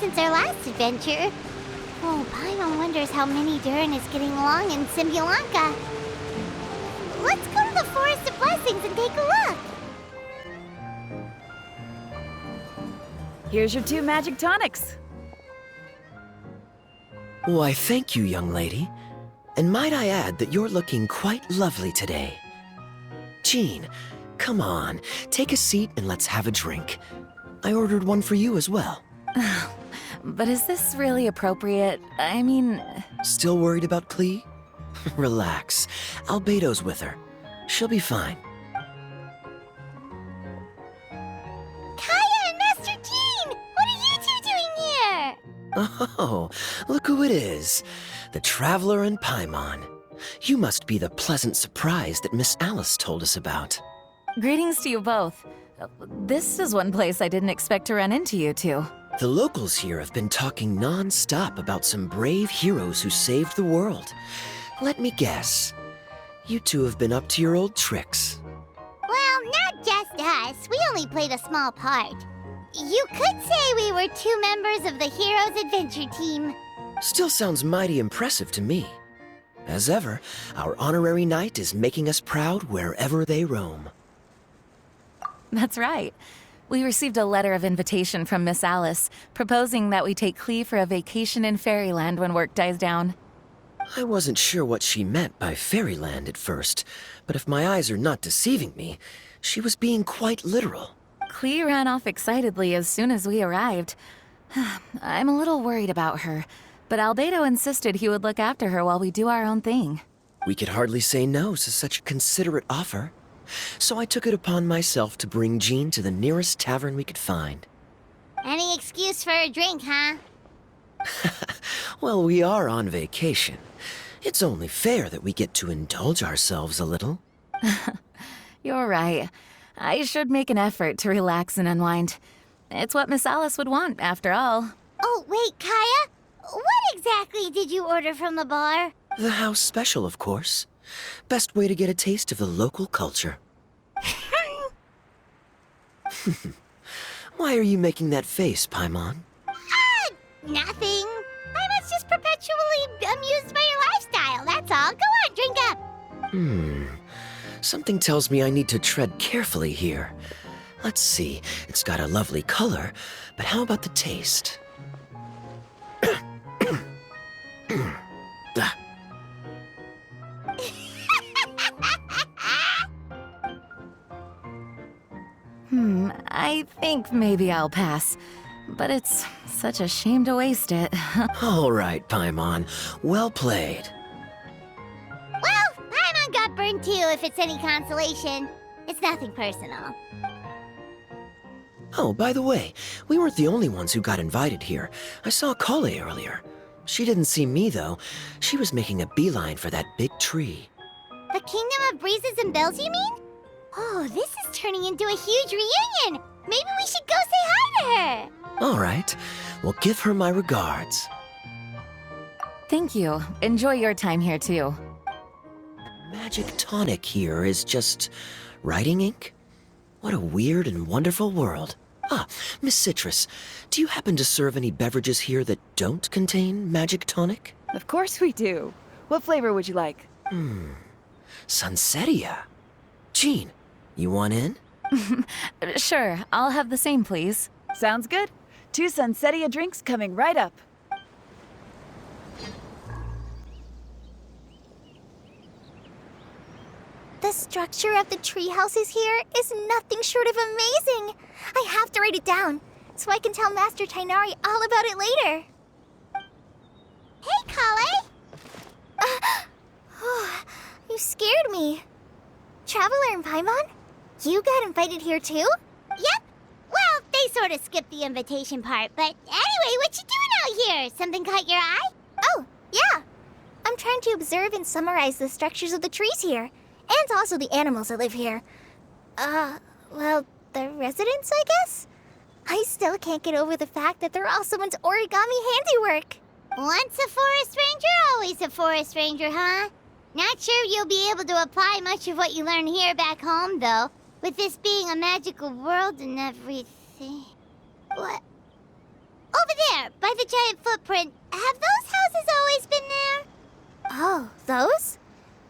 since our last adventure. Oh, Paimon wonders how Mini Durin is getting along in Simbulanka. Let's go to the Forest of Blessings and take a look. Here's your 2 magic tonics. Why, thank you, young lady. And might I add that you're looking quite lovely today. Jean, come on, take a seat and let's have a drink. I ordered one for you as well. But is this really appropriate? I mean... Still worried about Klee? Relax. Albedo's with her. She'll be fine. Kaya and Master Jean! What are you two doing here? Oh, look who it is. The Traveler and Paimon. You must be the pleasant surprise that Miss Alice told us about. Greetings to you both. This is one place I didn't expect to run into you two. The locals here have been talking non-stop about some brave heroes who saved the world. Let me guess. You two have been up to your old tricks. Well, not just us. We only played a small part. You could say we were 2 members of the Heroes Adventure Team. Still sounds mighty impressive to me. As ever, our honorary knight is making us proud wherever they roam. That's right. We received a letter of invitation from Miss Alice, proposing that we take Klee for a vacation in Fairyland when work dies down. I wasn't sure what she meant by Fairyland at first, but if my eyes are not deceiving me, she was being quite literal. Klee ran off excitedly as soon as we arrived. I'm a little worried about her, but Albedo insisted he would look after her while we do our own thing. We could hardly say no to such a considerate offer. So I took it upon myself to bring Jean to the nearest tavern we could find. Any excuse for a drink, huh? Well, we are on vacation. It's only fair that we get to indulge ourselves a little. You're right. I should make an effort to relax and unwind. It's what Miss Alice would want, after all. Oh, wait, Kaya? What exactly did you order from the bar? The house special, of course. Best way to get a taste of the local culture. Why are you making that face, Paimon? Nothing. I was just perpetually amused by your lifestyle, that's all. Go on, drink up. Something tells me I need to tread carefully here. Let's see, it's got a lovely color, but how about the taste? I think maybe I'll pass. But it's such a shame to waste it. All right, Paimon. Well played. Well, Paimon got burned too, if it's any consolation. It's nothing personal. Oh, by the way, we weren't the only ones who got invited here. I saw Kale earlier. She didn't see me, though. She was making a beeline for that big tree. The Kingdom of Breezes and Bells, you mean? Oh, this is turning into a huge reunion. Maybe we should go say hi to her. All right. Well, give her my regards. Thank you. Enjoy your time here, too. Magic tonic here is just writing ink? What a weird and wonderful world. Ah, Miss Citrus, do you happen to serve any beverages here that don't contain magic tonic? Of course we do. What flavor would you like? Sunsetia. Jean, you want in? Sure, I'll have the same, please. Sounds good. 2 Sunsetia drinks coming right up. The structure of the tree houses here is nothing short of amazing. I have to write it down so I can tell Master Tainari all about it later. Hey, Kale! You scared me. Traveler and Paimon? You got invited here too? Yep. Well, they sort of skipped the invitation part, but anyway, what you doing out here? Something caught your eye? Oh, yeah. I'm trying to observe and summarize the structures of the trees here, and also the animals that live here. Well, the residents, I guess? I still can't get over the fact that they're all someone's origami handiwork. Once a forest ranger, always a forest ranger, huh? Not sure you'll be able to apply much of what you learn here back home, though, with this being a magical world and everything. What? Over there, there, by the giant footprint. Have those houses always been there? Oh, those?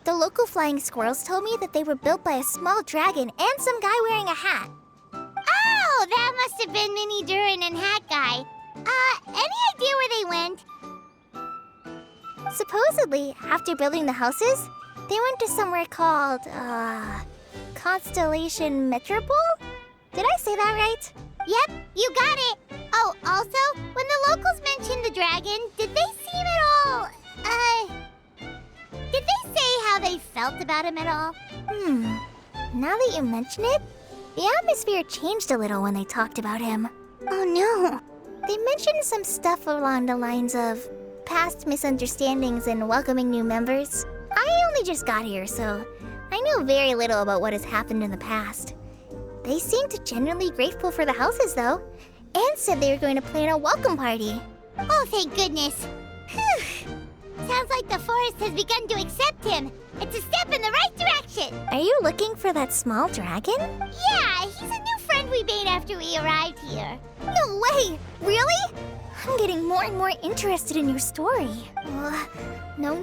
The local flying squirrels told me that they were built by a small dragon and some guy wearing a hat. Oh, that must have been Minnie Durin and Hat Guy. Any idea where they went? Supposedly, after building the houses, they went to somewhere called, Constellation Metropole? Did I say that right? Yep, you got it. Oh, also, when the locals mentioned the dragon, did they seem at all, did they say how they felt about him at all? Now that you mention it, the atmosphere changed a little when they talked about him. Oh no. They mentioned some stuff along the lines of past misunderstandings and welcoming new members. I only just got here, so I know very little about what has happened in the past. They seemed genuinely grateful for the houses, though, and said they were going to plan a welcome party. Oh, thank goodness. Whew. Sounds like the forest has begun to accept him. It's a step in the right direction. Are you looking for that small dragon? Yeah, he's a new friend we made after we arrived here. No way! Really? I'm getting more and more interested in your story. No.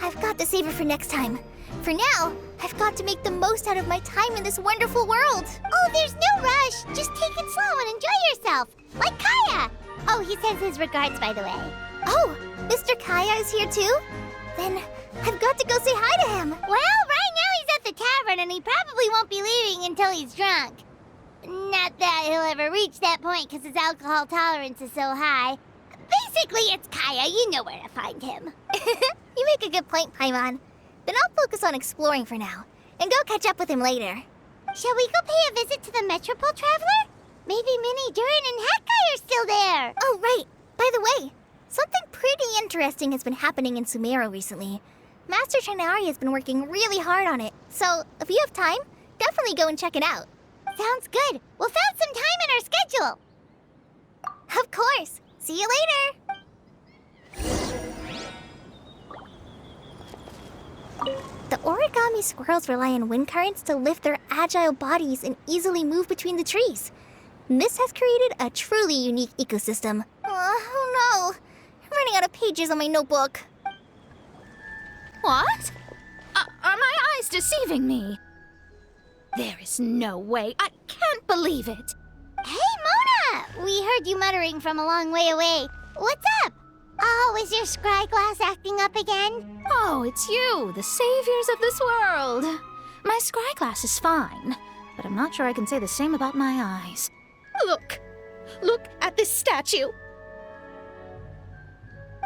I've got to save it for next time. For now, I've got to make the most out of my time in this wonderful world. Oh, there's no rush. Just take it slow and enjoy yourself. Like Kaya. Oh, he sends his regards, by the way. Oh, Mr. Kaya is here too? Then I've got to go say hi to him. Well, right now he's at the tavern and he probably won't be leaving until he's drunk. Not that he'll ever reach that point because his alcohol tolerance is so high. Basically, it's Kaya. You know where to find him. You make a good point, Paimon. Then I'll focus on exploring for now and go catch up with him later. Shall we go pay a visit to the Metropole Traveler? Maybe Minnie, Durin, and Hat Guy are still there. Oh, right. By the way, something pretty interesting has been happening in Sumeru recently. Master Trinari has been working really hard on it, so if you have time, definitely go and check it out. Sounds good. We'll find some time in our schedule. Of course. See you later. The origami squirrels rely on wind currents to lift their agile bodies and easily move between the trees. This has created a truly unique ecosystem. Oh no! I'm running out of pages on my notebook. What? Are my eyes deceiving me? There is no way. I can't believe it. Hey, Mona! We heard you muttering from a long way away. What's up? Oh, is your scry glass acting up again? Oh, it's you, the saviors of this world. My scry glass is fine, but I'm not sure I can say the same about my eyes. Look at this statue.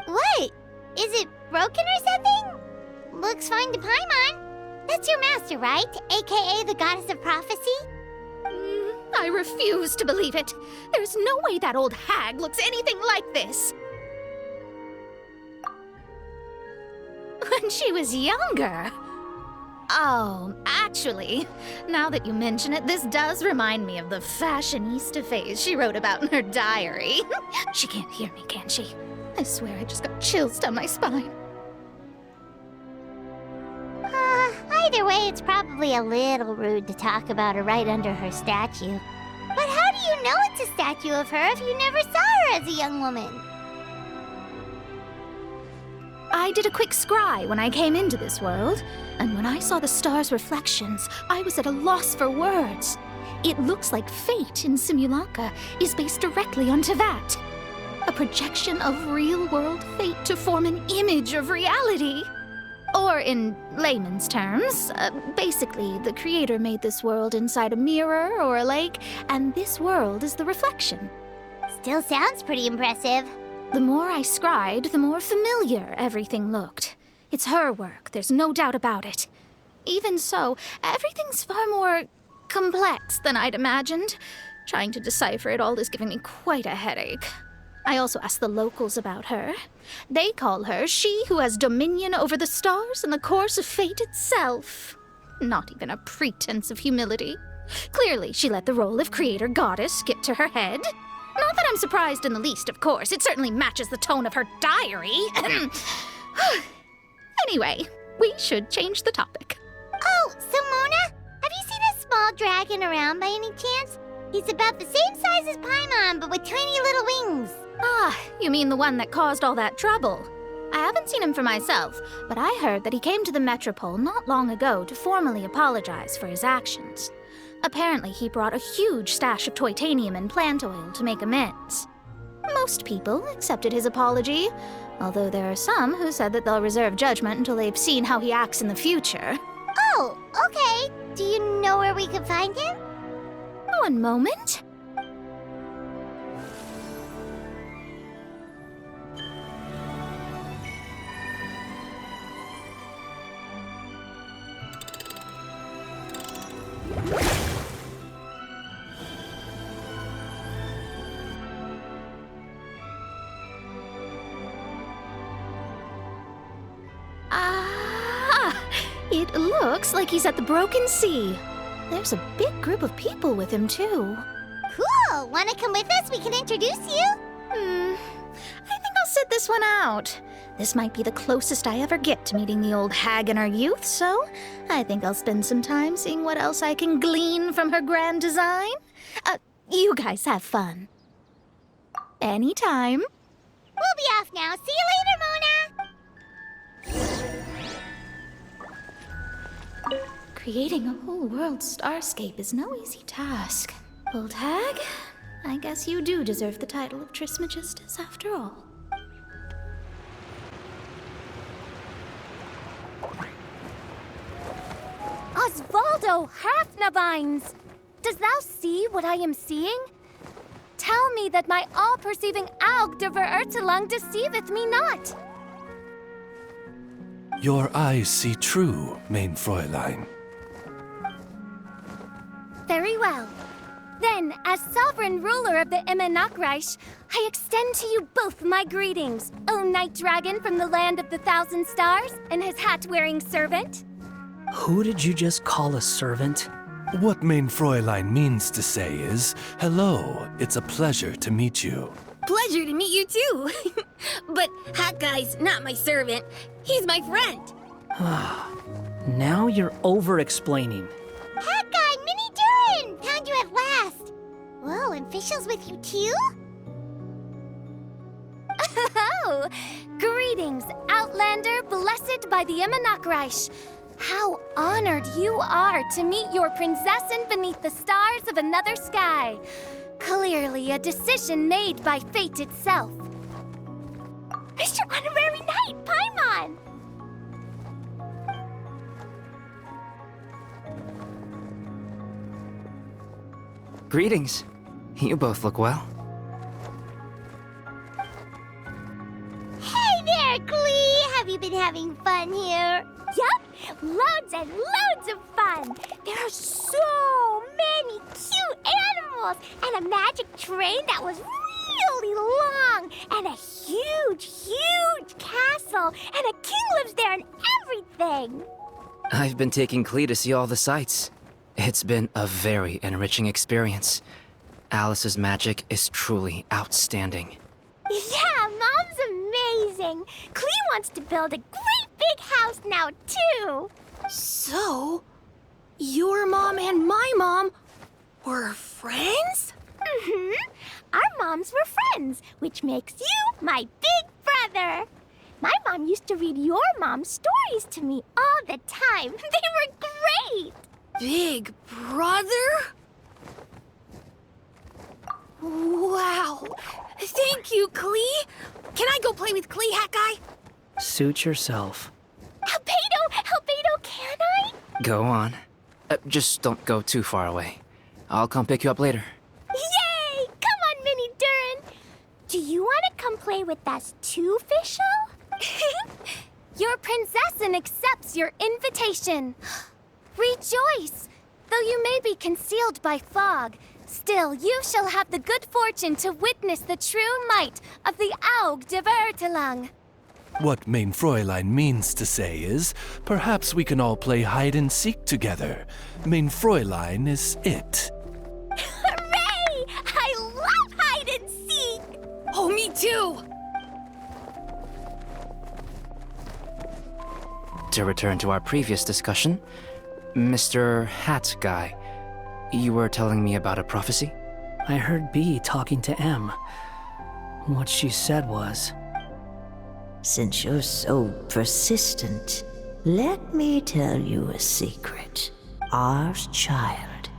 What? Is it broken or something? Looks fine to Paimon. That's your master, right? AKA the goddess of prophecy? I refuse to believe it. There's no way that old hag looks anything like this. When she was younger. Oh, actually, now that you mention it, this does remind me of the fashionista phase she wrote about in her diary. She can't hear me, can she? I swear I just got chills down my spine. Either way, it's probably a little rude to talk about her right under her statue. But how do you know it's a statue of her if you never saw her as a young woman? I did a quick scry when I came into this world, and when I saw the stars' reflections, I was at a loss for words. It looks like fate in Simulanka is based directly on Tevat. A projection of real-world fate to form an image of reality. Or in layman's terms, basically the creator made this world inside a mirror or a lake, and this world is the reflection. Still sounds pretty impressive. The more I scried, the more familiar everything looked. It's her work, there's no doubt about it. Even so, everything's far more complex than I'd imagined. Trying to decipher it all is giving me quite a headache. I also asked the locals about her. They call her she who has dominion over the stars and the course of fate itself. Not even a pretense of humility. Clearly, she let the role of creator goddess get to her head. Not that I'm surprised in the least, of course. It certainly matches the tone of her diary. Anyway, we should change the topic. Oh, so Mona, have you seen a small dragon around by any chance? He's about the same size as Paimon, but with tiny little wings. Ah, You mean the one that caused all that trouble? I haven't seen him for myself, but I heard that he came to the Metropole not long ago to formally apologize for his actions. Apparently, he brought a huge stash of Titanium and plant oil to make amends. Most people accepted his apology, although there are some who said that they'll reserve judgment until they've seen how he acts in the future. Oh, okay. Do you know where we could find him? One moment. It looks like he's at the Broken Sea. There's a big group of people with him, too. Cool! Wanna come with us? We can introduce you? I think I'll sit this one out. This might be the closest I ever get to meeting the old hag in our youth, so I think I'll spend some time seeing what else I can glean from her grand design. You guys have fun. Anytime. We'll be off now. See you later, Mona! Creating a whole world starscape is no easy task. Old hag, I guess you do deserve the title of Trismegistus after all. Osvaldo Hafnavines! Does thou see what I am seeing? Tell me that my all-perceiving Aug de Verurtelung deceiveth me not. Your eyes see true, mein Fräulein. Very well. Then, as sovereign ruler of the Immenachreich, I extend to you both my greetings, O Night Dragon from the land of the Thousand Stars and his hat-wearing servant. Who did you just call a servant? What mein Fräulein means to say is, hello, it's a pleasure to meet you. Pleasure to meet you too. But Hat Guy's not my servant. He's my friend. Now you're over-explaining. Hat Guy, Minnie Durin! Found you at last! Whoa, and Fischl's with you too? Oh, greetings, Outlander blessed by the Immenachreich. How honored you are to meet your prinzessin beneath the stars of another sky. Clearly a decision made by fate itself. Mr. Honorary Knight, Paimon! Greetings. You both look well. Hey there, Klee! Have you been having fun here? Yup! Loads and loads of fun! There are so many cute animals! And a magic train that was really long! And a huge, huge castle! And a king lives there and everything! I've been taking Klee to see all the sights. It's been a very enriching experience. Alice's magic is truly outstanding. Yeah, Mom's amazing! Klee wants to build a great big house now, too! So, your mom and my mom were friends? Mm-hmm. Our moms were friends, which makes you my big brother. My mom used to read your mom's stories to me all the time. They were great! Big brother? Wow. Thank you, Klee. Can I go play with Klee, Hat Guy? Suit yourself. Albedo, can I? Go on. Just don't go too far away. I'll come pick you up later. Yay! Come on, Minnie Durin. Do you want to come play with us too, Fischl? Your prinzessin accepts your invitation. Rejoice! Though you may be concealed by fog, still you shall have the good fortune to witness the true might of the Aug de Verurtelung. What mein Fräulein means to say is, perhaps we can all play hide and seek together. Mein Fräulein is it. Hooray! I love hide and seek! Oh, me too! To return to our previous discussion, Mr. Hat Guy, you were telling me about a prophecy? I heard B talking to M. What she said was, Since you're so persistent, let me tell you a secret. Our child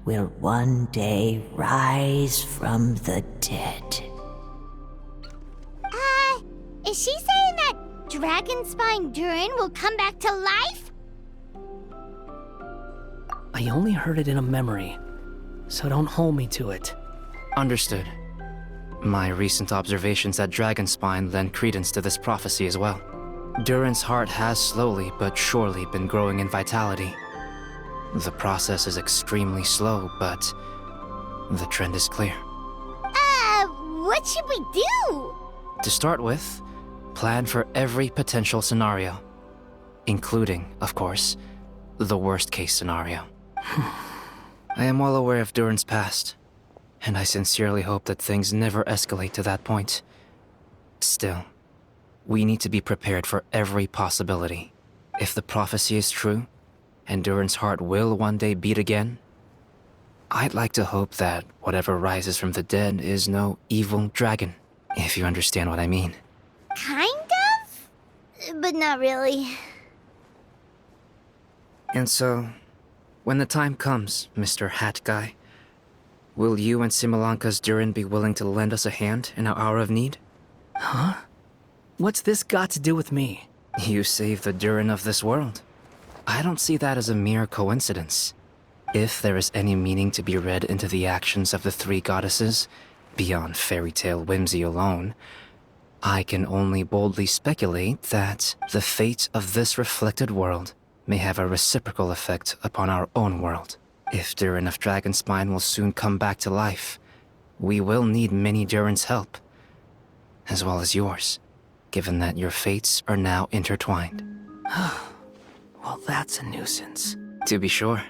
will one day rise from the dead. Is she saying that Dragonspine Durin will come back to life? I only heard it in a memory, so don't hold me to it. Understood. My recent observations at Dragonspine lend credence to this prophecy as well. Durin's heart has slowly but surely been growing in vitality. The process is extremely slow, but the trend is clear. What should we do? To start with, plan for every potential scenario, including, of course, the worst-case scenario. I am well aware of Durin's past, and I sincerely hope that things never escalate to that point. Still, we need to be prepared for every possibility. If the prophecy is true, and Durin's heart will one day beat again, I'd like to hope that whatever rises from the dead is no evil dragon, if you understand what I mean. Kind of? But not really. And so, when the time comes, Mr. Hat Guy, will you and Simolanka's Durin be willing to lend us a hand in our hour of need? Huh? What's this got to do with me? You saved the Durin of this world. I don't see that as a mere coincidence. If there is any meaning to be read into the actions of the three goddesses, beyond fairy tale whimsy alone, I can only boldly speculate that the fate of this reflected world may have a reciprocal effect upon our own world. If Durin of Dragonspine will soon come back to life, we will need many Durin's help, as well as yours, given that your fates are now intertwined. Well, that's a nuisance. To be sure,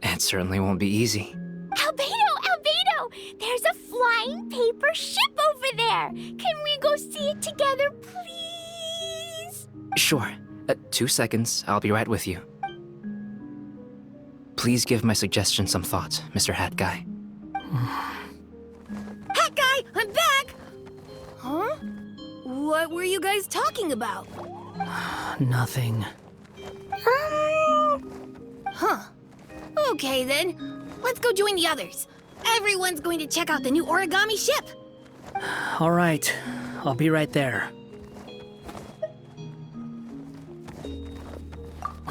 it certainly won't be easy. Albedo! There's a flying paper ship over there! Can we go see it together, please? Sure. 2 seconds, I'll be right with you. Please give my suggestion some thought, Mr. Hat Guy. Hat Guy, I'm back! Huh? What were you guys talking about? Nothing. Huh. Okay then, let's go join the others. Everyone's going to check out the new origami ship. All right, I'll be right there.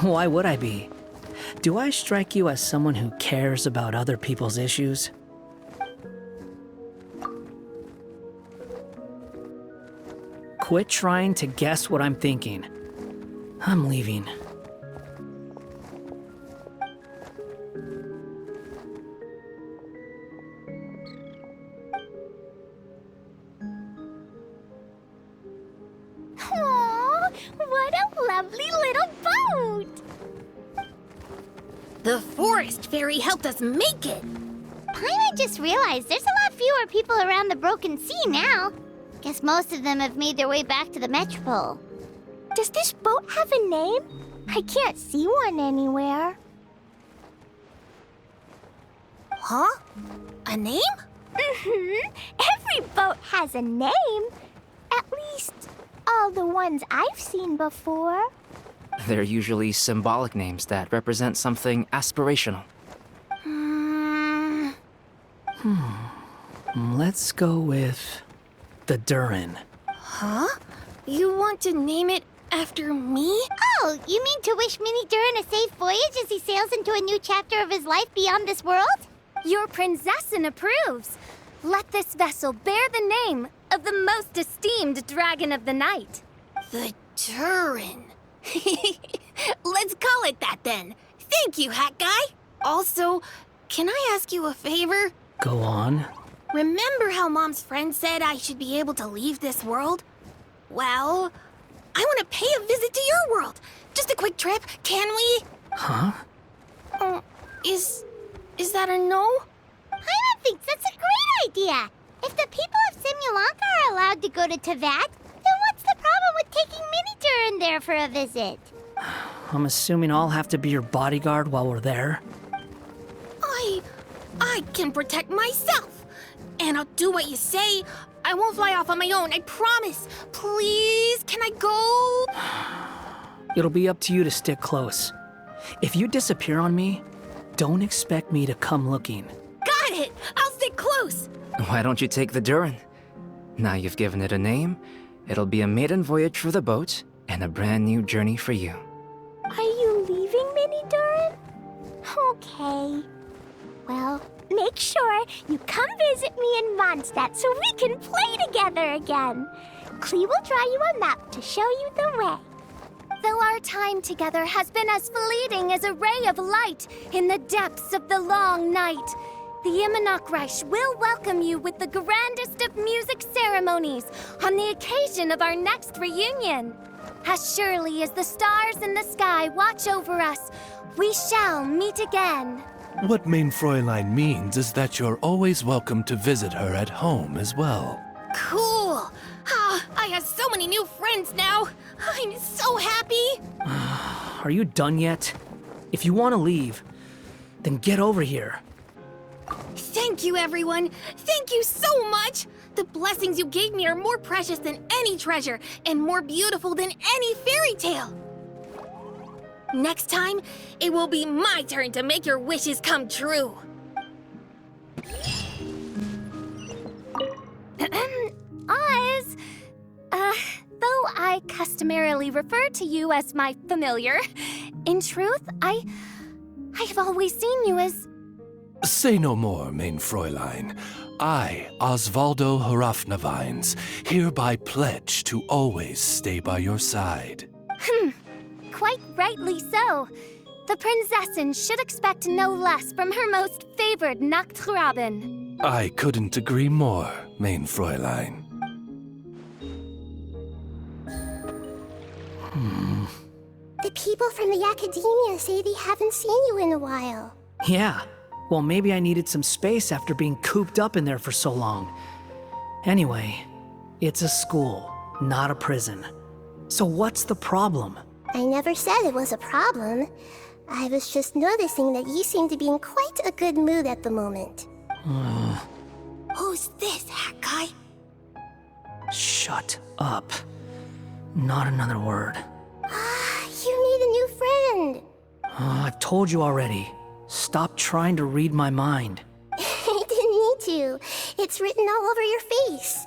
Why would I be? Do I strike you as someone who cares about other people's issues? Quit trying to guess what I'm thinking. I'm leaving. Aww, what a lovely little boat! The forest fairy helped us make it. Paimon just realized there's a lot fewer people around the Broken Sea now. Guess most of them have made their way back to the Metropole. Does this boat have a name? I can't see one anywhere. Huh? A name? Mm-hmm. Every boat has a name. At least, all the ones I've seen before. They're usually symbolic names that represent something aspirational. Let's go with the Durin. Huh? You want to name it after me? Oh, you mean to wish Mini Durin a safe voyage as he sails into a new chapter of his life beyond this world? Your princessin approves. Let this vessel bear the name of the most esteemed dragon of the night. The Durin. Let's call it that then. Thank you, Hat Guy. Also, can I ask you a favor? Go on. Remember how Mom's friend said I should be able to leave this world? Well, I want to pay a visit to your world. Just a quick trip, can we? Huh? Is that a no? Paimon thinks that's a great idea. If the people of Simulanka are allowed to go to Teyvat, then what's the problem with taking Mini Durin there for a visit? I'm assuming I'll have to be your bodyguard while we're there. I can protect myself. And I'll do what you say. I won't fly off on my own, I promise. Please, can I go? It'll be up to you to stick close. If you disappear on me, don't expect me to come looking. Got it! I'll stick close! Why don't you take the Durin? Now you've given it a name, it'll be a maiden voyage for the boat and a brand new journey for you. Are you leaving, Mini Durin? Okay. Well, make sure you come visit me in Mondstadt so we can play together again. Klee will draw you a map to show you the way. Though our time together has been as fleeting as a ray of light in the depths of the long night, the Immonokreich will welcome you with the grandest of music ceremonies on the occasion of our next reunion. As surely as the stars in the sky watch over us, we shall meet again. What Main Fräulein means is that you're always welcome to visit her at home as well. Cool! Ah, I have so many new friends now! I'm so happy! Are you done yet? If you want to leave, then get over here. Thank you, everyone! Thank you so much! The blessings you gave me are more precious than any treasure, and more beautiful than any fairy tale! Next time, it will be my turn to make your wishes come true! Oz, though I customarily refer to you as my familiar, in truth, I have always seen you as... Say no more, Main Fräulein. I, Osvaldo Hrafnavines, hereby pledge to always stay by your side. Quite rightly so. The Prinzessin should expect no less from her most favored Nachtraben. I couldn't agree more, Main Fräulein. The people from the academia say they haven't seen you in a while. Yeah, well, maybe I needed some space after being cooped up in there for so long. Anyway, it's a school, not a prison. So what's the problem? I never said it was a problem. I was just noticing that you seem to be in quite a good mood at the moment. Who's this, hat guy? Shut up. Not another word. You made a new friend. I've told you already. Stop trying to read my mind. I didn't need to. It's written all over your face.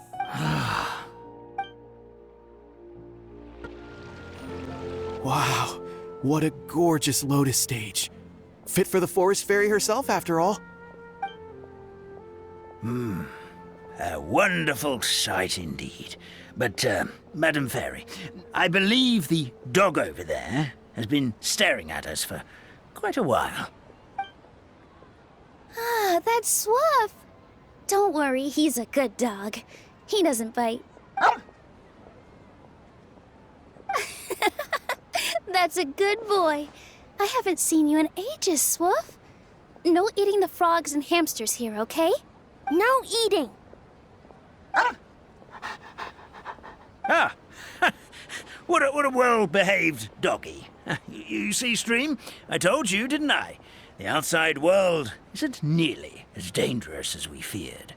Wow, what a gorgeous lotus stage. Fit for the forest fairy herself, after all. A wonderful sight indeed. But, Madam Fairy, I believe the dog over there has been staring at us for quite a while. Ah, that's Swuff. Don't worry, he's a good dog. He doesn't bite. That's a good boy. I haven't seen you in ages, Swuff. No eating the frogs and hamsters here, okay? No eating. What a well-behaved doggy. You see, Stream? I told you, didn't I? The outside world isn't nearly as dangerous as we feared.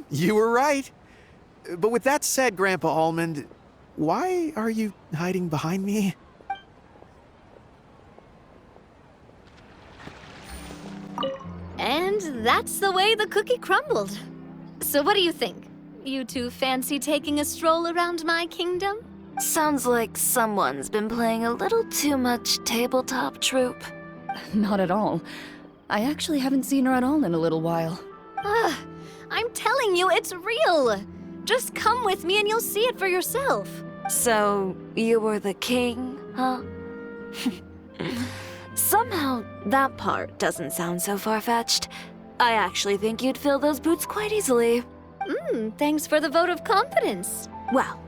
You were right. But with that said, Grandpa Almond, why are you hiding behind me? And that's the way the cookie crumbled. So what do you think? You two fancy taking a stroll around my kingdom? Sounds like someone's been playing a little too much tabletop troop. Not at all. I actually haven't seen her at all in a little while. I'm telling you, it's real. Just come with me and you'll see it for yourself. So, you were the king, huh? Somehow, that part doesn't sound so far-fetched. I actually think you'd fill those boots quite easily. Thanks for the vote of confidence. Well,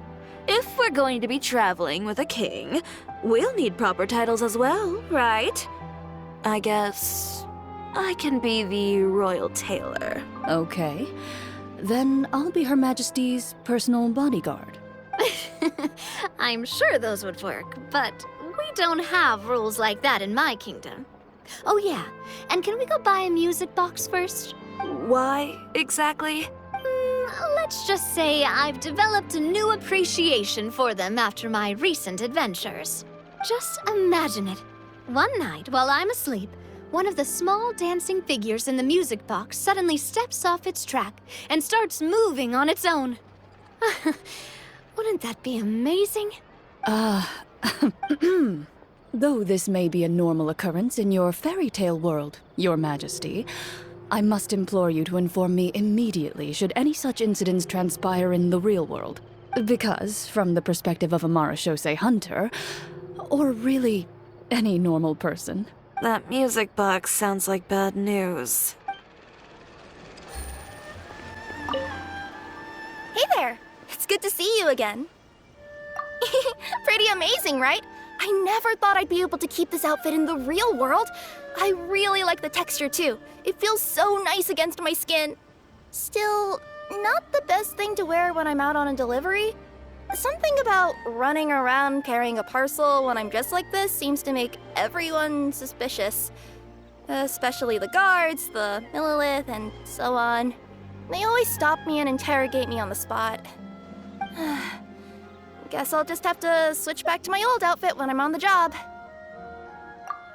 if we're going to be traveling with a king, we'll need proper titles as well, right? I guess I can be the royal tailor. Okay. Then I'll be Her Majesty's personal bodyguard. I'm sure those would work, but we don't have rules like that in my kingdom. Oh yeah, and can we go buy a music box first? Why, exactly? let's just say I've developed a new appreciation for them after my recent adventures. Just imagine it. One night, while I'm asleep, one of the small dancing figures in the music box suddenly steps off its track and starts moving on its own. Wouldn't that be amazing? Though this may be a normal occurrence in your fairy tale world, Your Majesty, I must implore you to inform me immediately should any such incidents transpire in the real world. Because, from the perspective of a Marachose hunter, or really any normal person, That music box sounds like bad news. Hey there! It's good to see you again. Pretty amazing, right? I never thought I'd be able to keep this outfit in the real world. I really like the texture too. It feels so nice against my skin. Still, not the best thing to wear when I'm out on a delivery. Something about running around carrying a parcel when I'm dressed like this seems to make everyone suspicious. Especially the guards, the Millilith, and so on. They always stop me and interrogate me on the spot. Guess I'll just have to switch back to my old outfit when I'm on the job.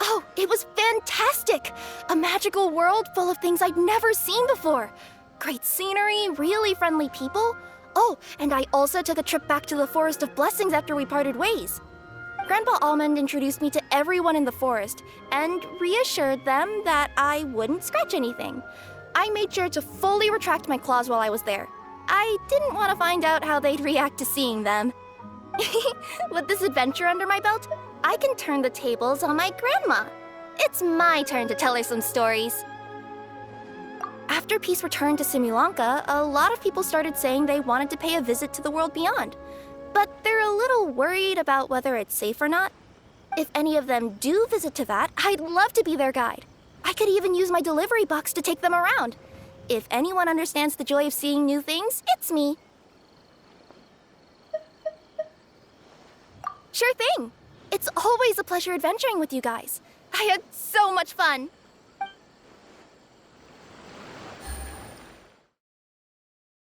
Oh, it was fantastic! A magical world full of things I'd never seen before. Great scenery, really friendly people. Oh, and I also took a trip back to the Forest of Blessings after we parted ways. Grandpa Almond introduced me to everyone in the forest and reassured them that I wouldn't scratch anything. I made sure to fully retract my claws while I was there. I didn't want to find out how they'd react to seeing them. With this adventure under my belt, I can turn the tables on my grandma. It's my turn to tell her some stories. After peace returned to Simulanka, a lot of people started saying they wanted to pay a visit to the world beyond. But they're a little worried about whether it's safe or not. If any of them do visit to that, I'd love to be their guide. I could even use my delivery box to take them around. If anyone understands the joy of seeing new things, it's me. Sure thing. It's always a pleasure adventuring with you guys. I had so much fun.